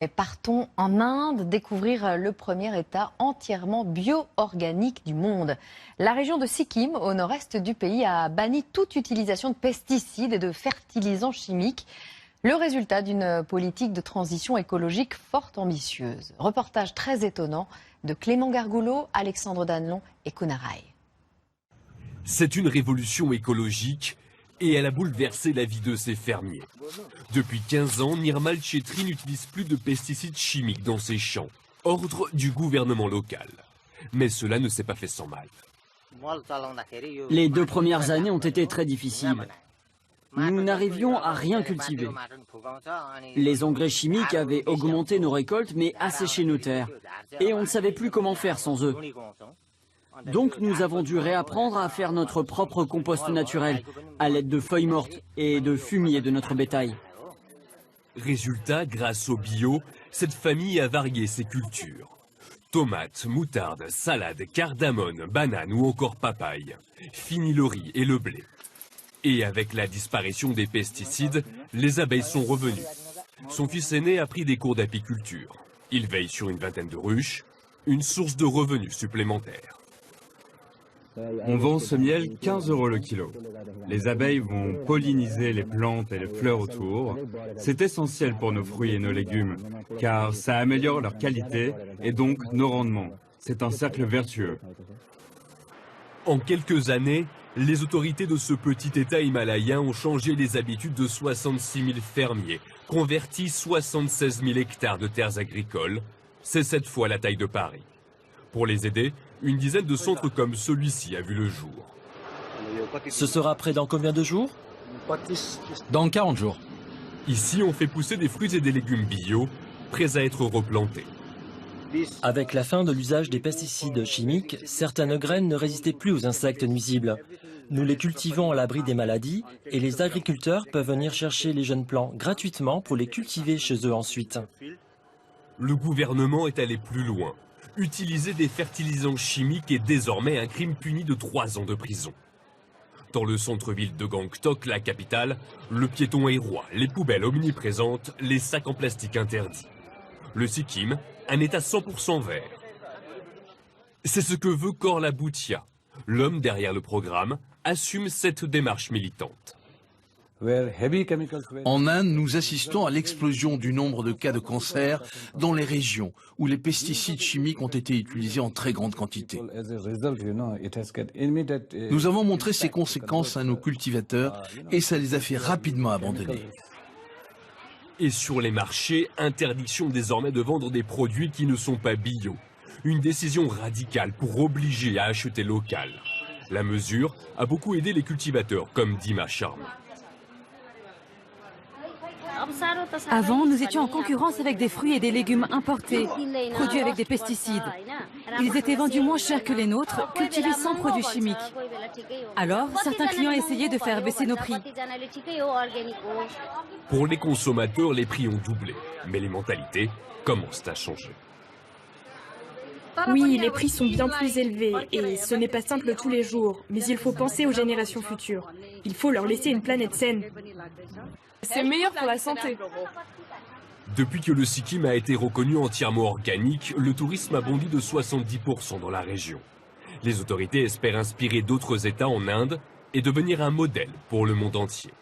Et partons en Inde découvrir le premier État entièrement bio-organique du monde. La région de Sikkim, au nord-est du pays, a banni toute utilisation de pesticides et de fertilisants chimiques. Le résultat d'une politique de transition écologique fort ambitieuse. Reportage très étonnant de Clément Gargoulot, Alexandre Danelon et Kunarai. C'est une révolution écologique et elle a bouleversé la vie de ses fermiers. Depuis 15 ans, Nirmal Chetri n'utilise plus de pesticides chimiques dans ses champs. Ordre du gouvernement local. Mais cela ne s'est pas fait sans mal. Les 2 premières années ont été très difficiles. Nous n'arrivions à rien cultiver. Les engrais chimiques avaient augmenté nos récoltes mais asséché nos terres. Et on ne savait plus comment faire sans eux. Donc nous avons dû réapprendre à faire notre propre compost naturel, à l'aide de feuilles mortes et de fumier de notre bétail. Résultat, grâce au bio, cette famille a varié ses cultures. Tomates, moutarde, salade, cardamone, bananes ou encore papaye. Fini le riz et le blé. Et avec la disparition des pesticides, les abeilles sont revenues. Son fils aîné a pris des cours d'apiculture. Il veille sur une vingtaine de ruches, une source de revenus supplémentaires. On vend ce miel 15 € le kilo. Les abeilles vont polliniser les plantes et les fleurs autour. C'est essentiel pour nos fruits et nos légumes, car ça améliore leur qualité et donc nos rendements. C'est un cercle vertueux. En quelques années, les autorités de ce petit État himalayen ont changé les habitudes de 66 000 fermiers, converti 76 000 hectares de terres agricoles. C'est 7 fois la taille de Paris. Pour les aider, une dizaine de centres comme celui-ci a vu le jour. Ce sera prêt dans combien de jours? Dans 40 jours. Ici, on fait pousser des fruits et des légumes bio, prêts à être replantés. Avec la fin de l'usage des pesticides chimiques, certaines graines ne résistaient plus aux insectes nuisibles. Nous les cultivons à l'abri des maladies et les agriculteurs peuvent venir chercher les jeunes plants gratuitement pour les cultiver chez eux ensuite. Le gouvernement est allé plus loin. Utiliser des fertilisants chimiques est désormais un crime puni de 3 ans de prison. Dans le centre-ville de Gangtok, la capitale, le piéton est roi, les poubelles omniprésentes, les sacs en plastique interdits. Le Sikkim, un état 100% vert. C'est ce que veut Korla Bhutia. L'homme derrière le programme assume cette démarche militante. En Inde, nous assistons à l'explosion du nombre de cas de cancer dans les régions où les pesticides chimiques ont été utilisés en très grande quantité. Nous avons montré ces conséquences à nos cultivateurs et ça les a fait rapidement abandonner. Et sur les marchés, interdiction désormais de vendre des produits qui ne sont pas bio. Une décision radicale pour obliger à acheter local. La mesure a beaucoup aidé les cultivateurs comme Dima Sharma. Avant, nous étions en concurrence avec des fruits et des légumes importés, produits avec des pesticides. Ils étaient vendus moins cher que les nôtres, cultivés sans produits chimiques. Alors, certains clients essayaient de faire baisser nos prix. Pour les consommateurs, les prix ont doublé, mais les mentalités commencent à changer. Oui, les prix sont bien plus élevés et ce n'est pas simple tous les jours, mais il faut penser aux générations futures. Il faut leur laisser une planète saine. C'est meilleur pour la santé. Depuis que le Sikkim a été reconnu entièrement organique, le tourisme a bondi de 70% dans la région. Les autorités espèrent inspirer d'autres États en Inde et devenir un modèle pour le monde entier.